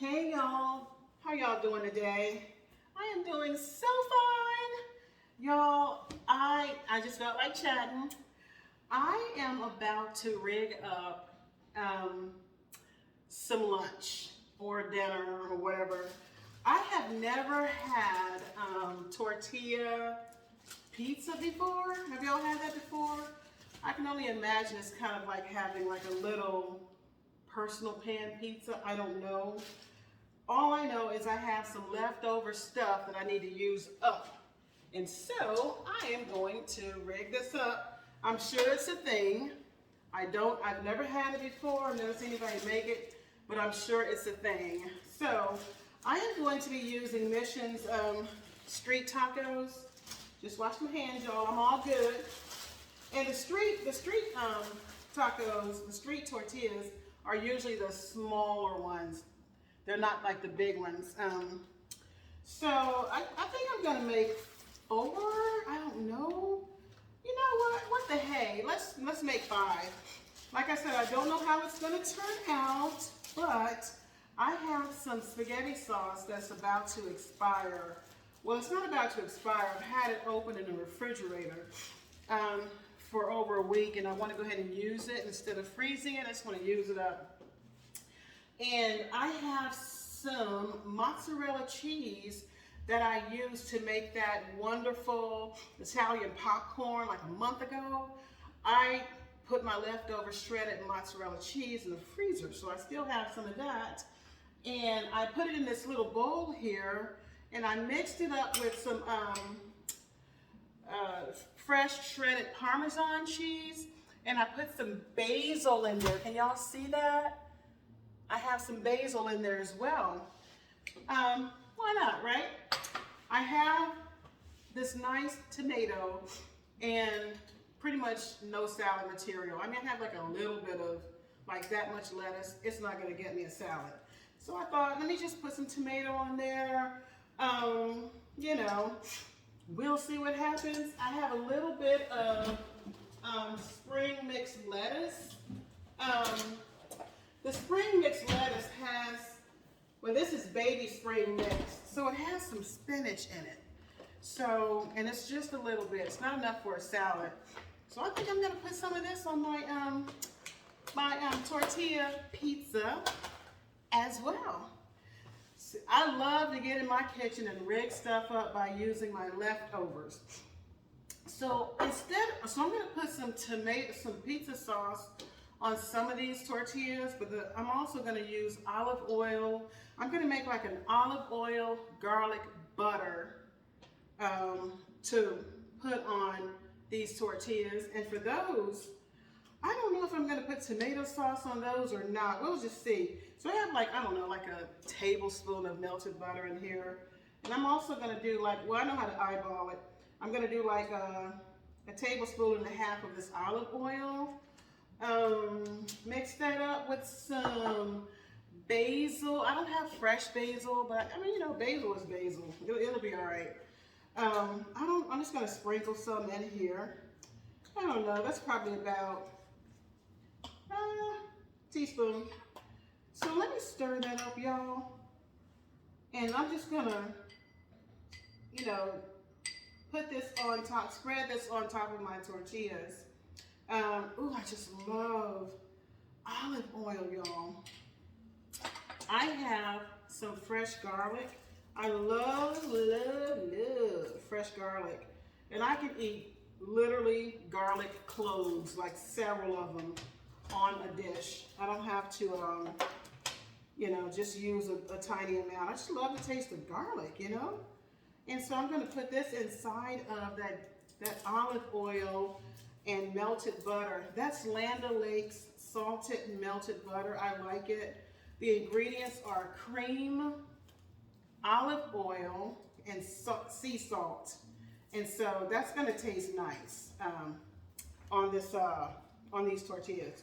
Hey y'all, how y'all doing today? I am doing so fine. Y'all, I just felt like chatting. I am about to rig up um, some lunch or dinner or whatever. I have never had tortilla pizza before. Have y'all had that before? I can only imagine it's kind of like having like a little personal pan pizza. I don't know. All I know is I have some leftover stuff that I need to use up. And so I am going to rig this up. I'm sure it's a thing. I've never had it before. I've never seen anybody make it, but I'm sure it's a thing. So I am going to be using Mission's street tacos. Just wash my hands, y'all. I'm all good. And the street tacos, the street tortillas are usually the smaller ones. They're not like the big ones. So I think I'm gonna make 4. I don't know. You know what? What the hey? Let's make 5. Like I said, I don't know how it's gonna turn out, but I have some spaghetti sauce that's about to expire. Well, it's not about to expire. I've had it open in the refrigerator for over a week, and I want to go ahead and use it instead of freezing it. I just want to use it up. And I have some mozzarella cheese that I used to make that wonderful Italian popcorn like a month ago. I put my leftover shredded mozzarella cheese in the freezer, so I still have some of that. And I put it in this little bowl here, and I mixed it up with some fresh shredded Parmesan cheese, and I put some basil in there. Can y'all see that? I have some basil in there as well. Why not, right? I have this nice tomato and pretty much no salad material. I mean, I have like a little bit of like that much lettuce. It's not gonna get me a salad. So I thought, let me just put some tomato on there. You know, we'll see what happens. I have a little bit of spring mixed lettuce. The spring mixed lettuce has, well, this is baby spring mixed, so it has some spinach in it. So, and it's just a little bit. It's not enough for a salad. So I think I'm gonna put some of this on my tortilla pizza as well. So I love to get in my kitchen and rig stuff up by using my leftovers. So I'm gonna put some pizza sauce on some of these tortillas, but I'm also gonna use olive oil. I'm gonna make like an olive oil garlic butter to put on these tortillas. And for those, I don't know if I'm gonna put tomato sauce on those or not. We'll just see. So I have like, I don't know, like a tablespoon of melted butter in here. And I'm also gonna do like, well, I know how to eyeball it. I'm gonna do like a tablespoon and a half of this olive oil. Mix that up with some basil. I don't have fresh basil, but I mean, you know, basil is basil. It'll be all right. I'm just gonna sprinkle some in here. I don't know, that's probably about a teaspoon. So let me stir that up, y'all. And I'm just gonna, you know, put this on top, spread this on top of my tortillas. Ooh, I just love olive oil, y'all. I have some fresh garlic. I love fresh garlic. And I can eat literally garlic cloves, like several of them on a dish. I don't have to, you know, just use a tiny amount. I just love the taste of garlic, you know? And so I'm gonna put this inside of that olive oil and melted butter. That's Land O'Lakes salted melted butter. I like it. The ingredients are cream, olive oil, and sea salt. And so that's gonna taste nice on these tortillas.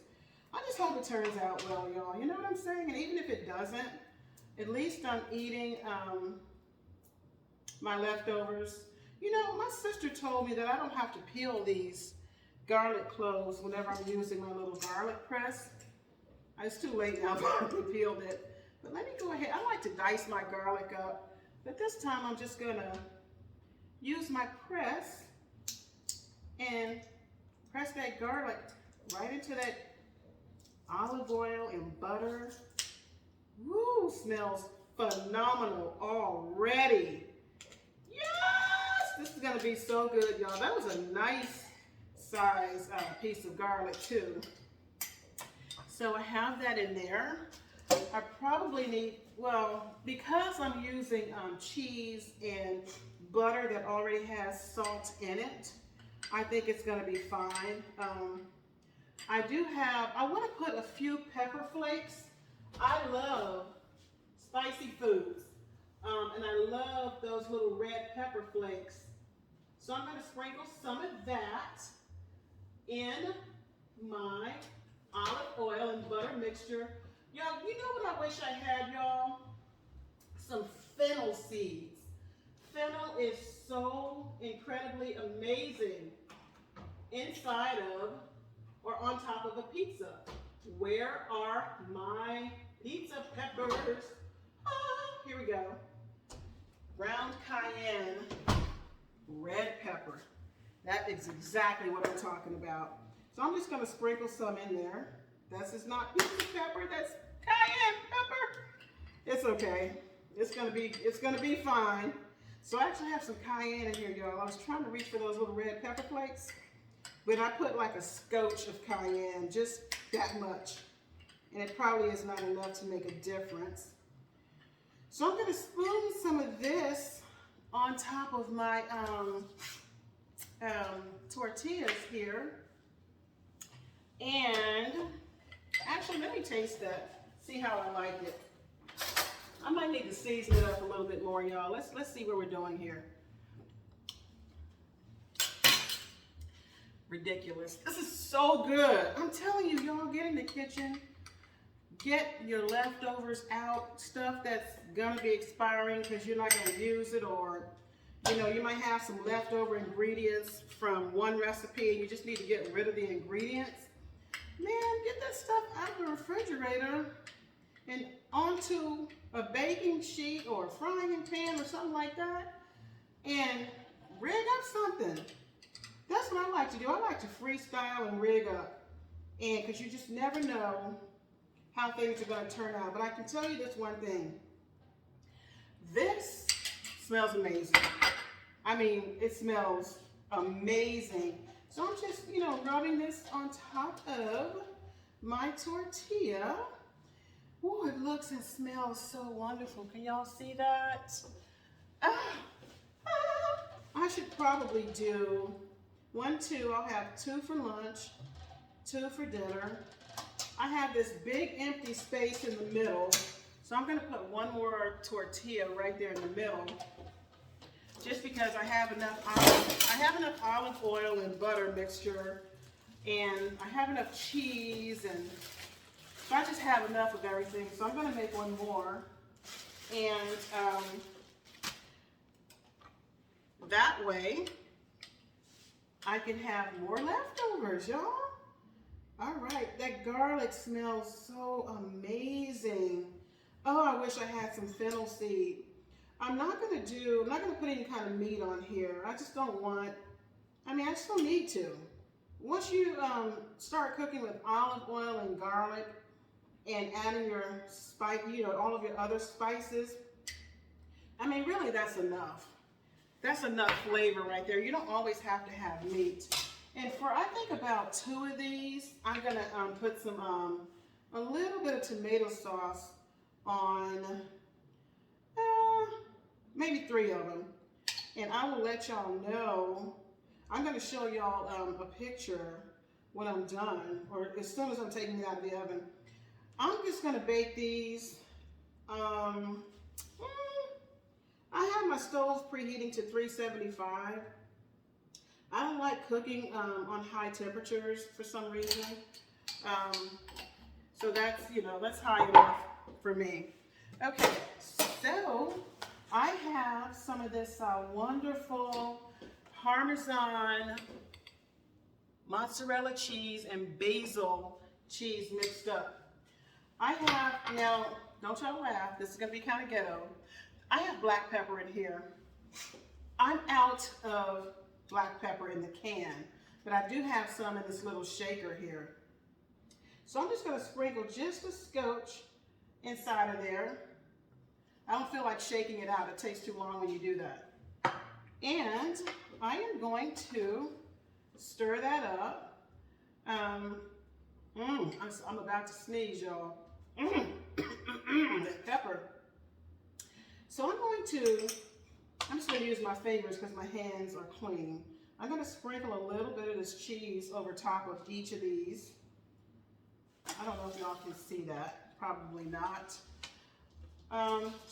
I just hope it turns out well, y'all. You know what I'm saying? And even if it doesn't, at least I'm eating my leftovers. You know, my sister told me that I don't have to peel these garlic cloves whenever I'm using my little garlic press. It's too late now, I peeled it. But let me go ahead. I like to dice my garlic up, but this time I'm just gonna use my press and press that garlic right into that olive oil and butter. Woo, smells phenomenal already. Yes, this is gonna be so good, y'all. That was a nice size piece of garlic too. So I have that in there. I probably need, well, because I'm using cheese and butter that already has salt in it, I think it's gonna be fine. I want to put a few pepper flakes. I love spicy foods, and I love those little red pepper flakes. So I'm going to sprinkle some of that in my olive oil and butter mixture. Y'all, you know what I wish I had, y'all? Some fennel seeds. Fennel is so incredibly amazing inside of or on top of a pizza. Where are my pizza peppers? Oh, here we go. Ground cayenne, red pepper. That is exactly what I'm talking about. So I'm just gonna sprinkle some in there. This is not pizza pepper, that's cayenne pepper. It's okay. It's gonna be fine. So I actually have some cayenne in here, y'all. I was trying to reach for those little red pepper flakes, but I put like a scotch of cayenne, just that much. And it probably is not enough to make a difference. So I'm gonna spoon some of this on top of my tortillas here. And actually, let me taste that, see how I like it. I might need to season it up a little bit more, y'all. Let's see what we're doing here. Ridiculous. This is so good. I'm telling you, y'all, get in the kitchen, get your leftovers out, stuff that's gonna be expiring because you're not gonna use it, or you know, you might have some leftover ingredients from one recipe and you just need to get rid of the ingredients. Man, get that stuff out of the refrigerator and onto a baking sheet or a frying pan or something like that and rig up something. That's what I like to do. I like to freestyle and rig up, and because you just never know how things are going to turn out. But I can tell you this one thing. This smells amazing. I mean, it smells amazing. So I'm just, you know, rubbing this on top of my tortilla. Oh, it looks and smells so wonderful. Can y'all see that? I should probably do 1, 2. I'll have 2 for lunch, 2 for dinner. I have this big empty space in the middle, so I'm going to put 1 more tortilla right there in the middle, just because I have enough olive oil and butter mixture, and I have enough cheese, and so I just have enough of everything. So I'm going to make 1 more, and that way I can have more leftovers, y'all. All right, that garlic smells so amazing. Oh, I wish I had some fennel seed. I'm not gonna put any kind of meat on here. I just don't need to. Once you start cooking with olive oil and garlic and adding your spice, you know, all of your other spices, I mean, really that's enough. That's enough flavor right there. You don't always have to have meat. And for, I think about 2 of these, I'm gonna put some, a little bit of tomato sauce on maybe 3 of them. And I will let y'all know. I'm gonna show y'all a picture when I'm done, or as soon as I'm taking it out of the oven. I'm just gonna bake these. I have my stoves preheating to 375. I don't like cooking on high temperatures for some reason. So that's, you know, that's high enough for me. Okay, so I have some of this wonderful Parmesan, mozzarella cheese, and basil cheese mixed up. I have, now, don't y'all laugh, this is gonna be kind of ghetto. I have black pepper in here. I'm out of black pepper in the can, but I do have some in this little shaker here. So I'm just gonna sprinkle just a scotch inside of there. I don't feel like shaking it out. It takes too long when you do that. And I am going to stir that up. I'm about to sneeze, y'all. That pepper. So I'm just going to use my fingers because my hands are clean. I'm going to sprinkle a little bit of this cheese over top of each of these. I don't know if y'all can see that. Probably not.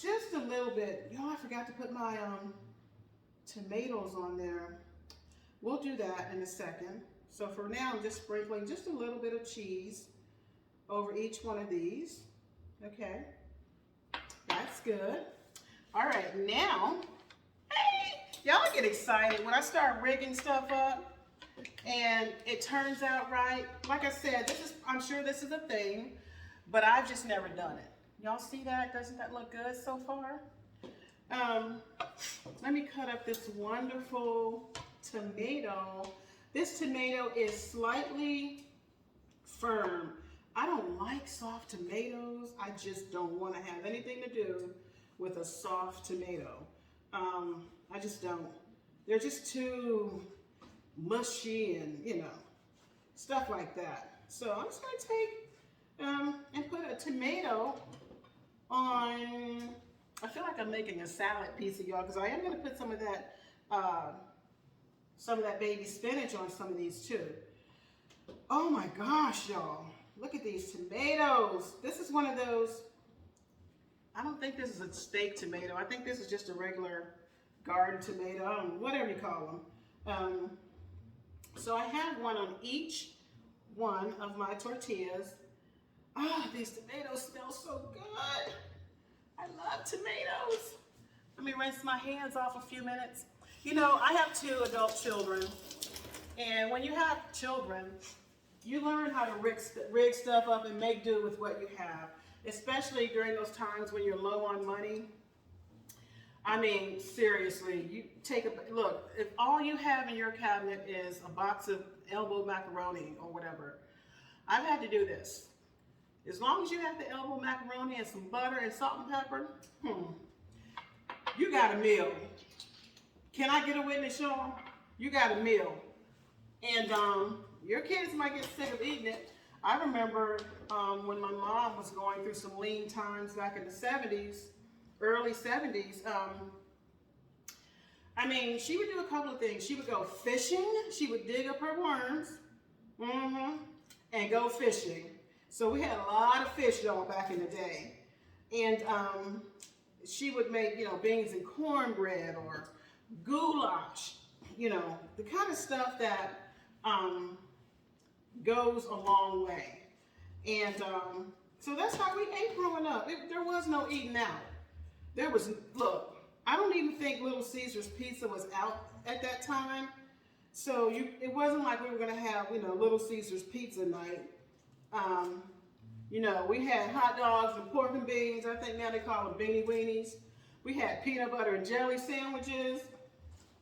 Just a little bit. Y'all, I forgot to put my tomatoes on there. We'll do that in a second. So for now, I'm just sprinkling just a little bit of cheese over each one of these. Okay, that's good. All right, now, hey, y'all get excited when I start rigging stuff up and it turns out right. Like I said, I'm sure this is a thing, but I've just never done it. Y'all see that? Doesn't that look good so far? Let me cut up this wonderful tomato. This tomato is slightly firm. I don't like soft tomatoes. I just don't want to have anything to do with a soft tomato. I just don't. They're just too mushy and, you know, stuff like that. So I'm just going to take and put a tomato on. I feel like I'm making a salad pizza, y'all, because I am going to put some of that baby spinach on some of these too. Oh my gosh, y'all. Look at these tomatoes. This is one of those, I don't think this is a steak tomato. I think this is just a regular garden tomato, whatever you call them. So I have one on each one of my tortillas. Ah, these tomatoes smell so good. I love tomatoes. Let me rinse my hands off a few minutes. You know, I have 2 adult children, and when you have children, you learn how to rig stuff up and make do with what you have, especially during those times when you're low on money. I mean, seriously, you take look, if all you have in your cabinet is a box of elbow macaroni or whatever, I've had to do this. As long as you have the elbow macaroni and some butter and salt and pepper, you got a meal. Can I get a witness, y'all? You got a meal. And your kids might get sick of eating it. I remember when my mom was going through some lean times back in the 70s, early 70s. I mean, she would do a couple of things. She would go fishing. She would dig up her worms and go fishing. So we had a lot of fish, y'all, back in the day. And she would make, you know, beans and cornbread or goulash, you know, the kind of stuff that goes a long way. And so that's how we ate growing up. There was no eating out. There was, look, I don't even think Little Caesar's Pizza was out at that time. So it wasn't like we were going to have, you know, Little Caesar's Pizza night. You know, we had hot dogs and pork and beans. I think now they call them beanie weenies. We had peanut butter and jelly sandwiches,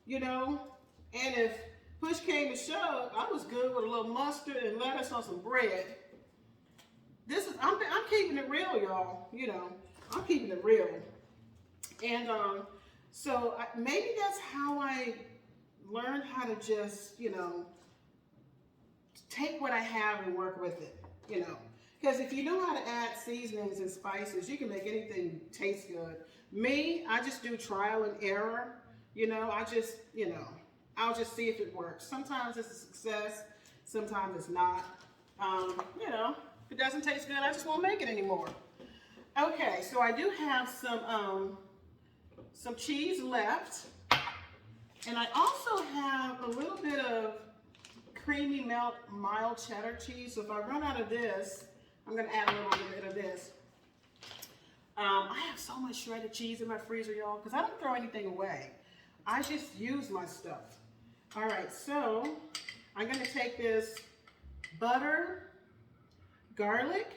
you know. And if push came to shove, I was good with a little mustard and lettuce on some bread. I'm keeping it real, y'all. You know, I'm keeping it real. And so maybe that's how I learned how to just, you know, take what I have and work with it, you know. Because if you know how to add seasonings and spices, you can make anything taste good. Me, I just do trial and error. You know, I just, you know, I'll just see if it works. Sometimes it's a success, sometimes it's not. You know, if it doesn't taste good, I just won't make it anymore. Okay, so I do have some cheese left. And I also have a little bit of creamy mild cheddar cheese. So if I run out of this, I'm going to add a little bit of this. I have so much shredded cheese in my freezer, y'all, because I don't throw anything away. I just use my stuff. All right, so I'm going to take this butter, garlic,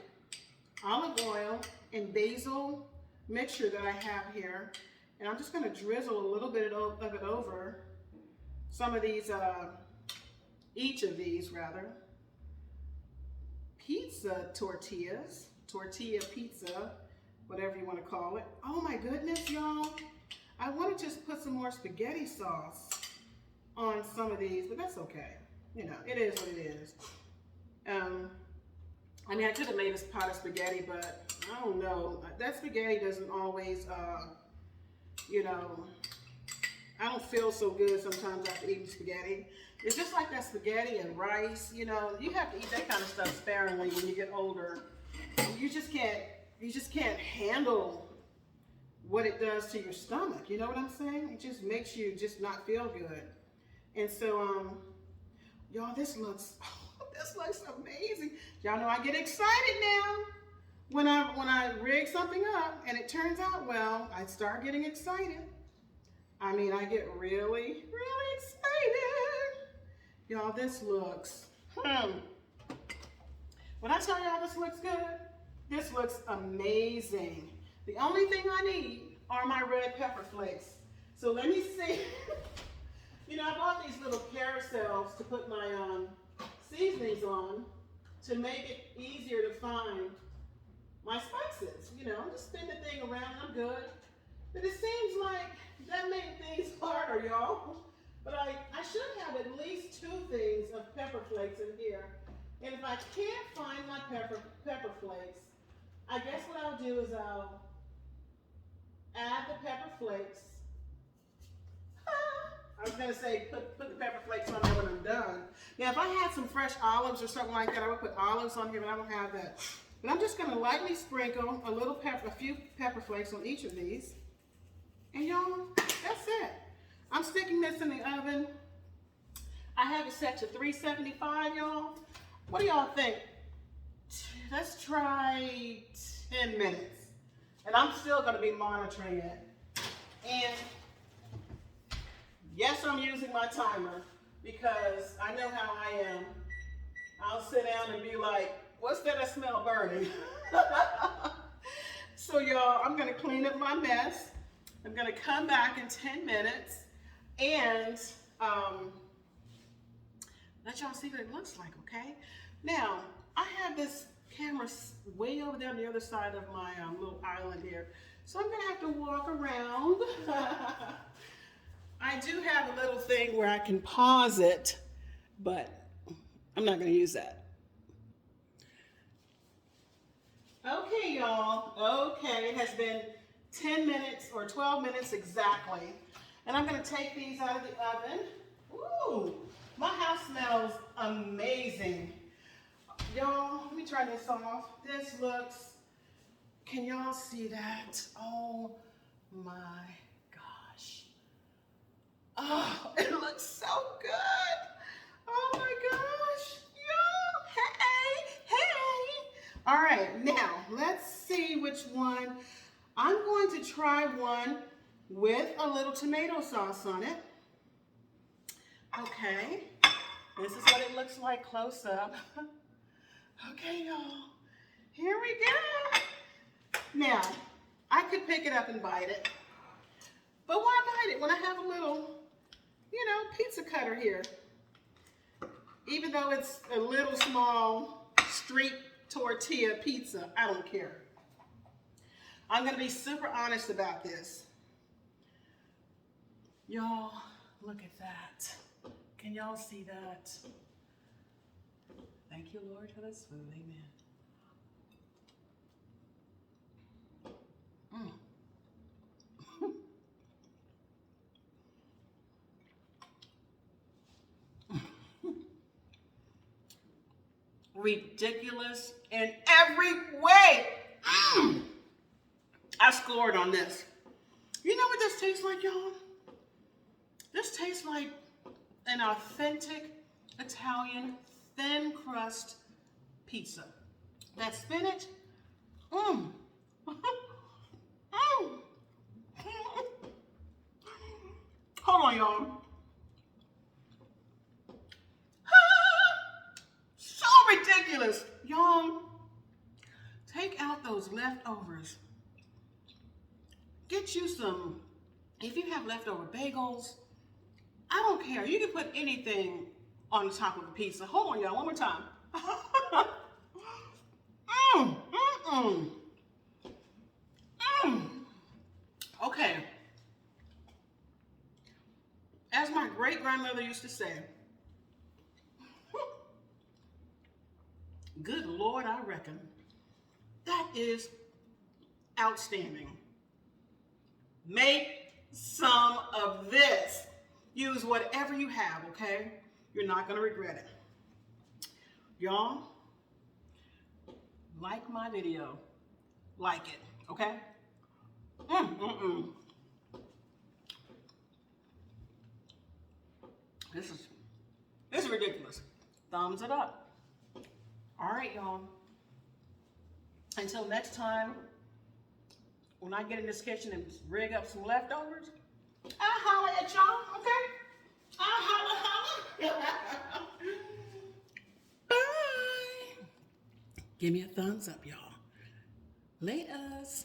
olive oil and basil mixture that I have here. And I'm just going to drizzle a little bit of it over some of these, each of these rather, pizza tortillas, tortilla pizza, whatever you want to call it. Oh my goodness, y'all. I want to just put some more spaghetti sauce on some of these, but that's okay. You know, it is what it is. I mean, I could have made a pot of spaghetti, but I don't know. That spaghetti doesn't always, you know, I don't feel so good sometimes after eating spaghetti. It's just like that spaghetti and rice, you know, you have to eat that kind of stuff sparingly when you get older. You just can't handle what it does to your stomach. You know what I'm saying? It just makes you just not feel good. And so, y'all, this looks amazing. Y'all know I get excited now when I rig something up and it turns out well. I start getting excited. I mean, I get really, really excited. Y'all, this looks, when I tell y'all this looks good, this looks amazing. The only thing I need are my red pepper flakes. So let me see. You know, I bought these little carousels to put my seasonings on to make it easier to find my spices. You know, just spin the thing around, I'm good. But it seems like that made things harder, y'all. But I should have at least 2 things of pepper flakes in here. And if I can't find my pepper flakes, I guess what I'll do is I'll add the pepper flakes. I was gonna say put the pepper flakes on there when I'm done. Now, if I had some fresh olives or something like that, I would put olives on here, but I don't have that. But I'm just gonna lightly sprinkle a few pepper flakes on each of these. And y'all, that's it. I'm sticking this in the oven. I have it set to 375, y'all. What do y'all think? Let's try 10 minutes. And I'm still gonna be monitoring it. And yes, I'm using my timer because I know how I am. I'll sit down and be like, what's that I smell burning? So y'all, I'm gonna clean up my mess. I'm gonna come back in 10 minutes and let y'all see what it looks like, okay? Now, I have this camera way over there on the other side of my little island here. So I'm gonna have to walk around. I do have a little thing where I can pause it, but I'm not gonna use that. Okay, y'all, okay, it has been 10 minutes or 12 minutes exactly. And I'm gonna take these out of the oven. Ooh, my house smells amazing. Y'all, let me try this off. This looks, can y'all see that? Oh my gosh. Oh, it looks so good. Oh my gosh. Yo, hey. All right, now let's see which one. I'm going to try one with a little tomato sauce on it. Okay, this is what it looks like close up. Okay, y'all, here we go. Now, I could pick it up and bite it, but why bite it when I have a little, you know, pizza cutter here? Even though it's a little small street tortilla pizza, I don't care. I'm gonna be super honest about this. Y'all, look at that. Can y'all see that? Thank you, Lord, for this food, amen. Ridiculous in every way. I scored on this. You know what this tastes like, y'all? This tastes like an authentic Italian thin crust pizza. That spinach, Hold on, y'all. So ridiculous. Y'all, take out got those leftovers, get you some, if you have leftover bagels, I don't care. You can put anything on the top of the pizza. Hold on, y'all, one more time. mm, mm, mm. Okay. As my great-grandmother used to say, good Lord, I reckon. That is outstanding. Make some of this. Use whatever you have, okay? You're not going to regret it. Y'all, like my video. Like it, okay? This is ridiculous. Thumbs it up. All right, y'all. Until next time, when I get in this kitchen and rig up some leftovers, I'll holler at y'all, okay? I'll holler. Bye. Give me a thumbs up, y'all. Laters.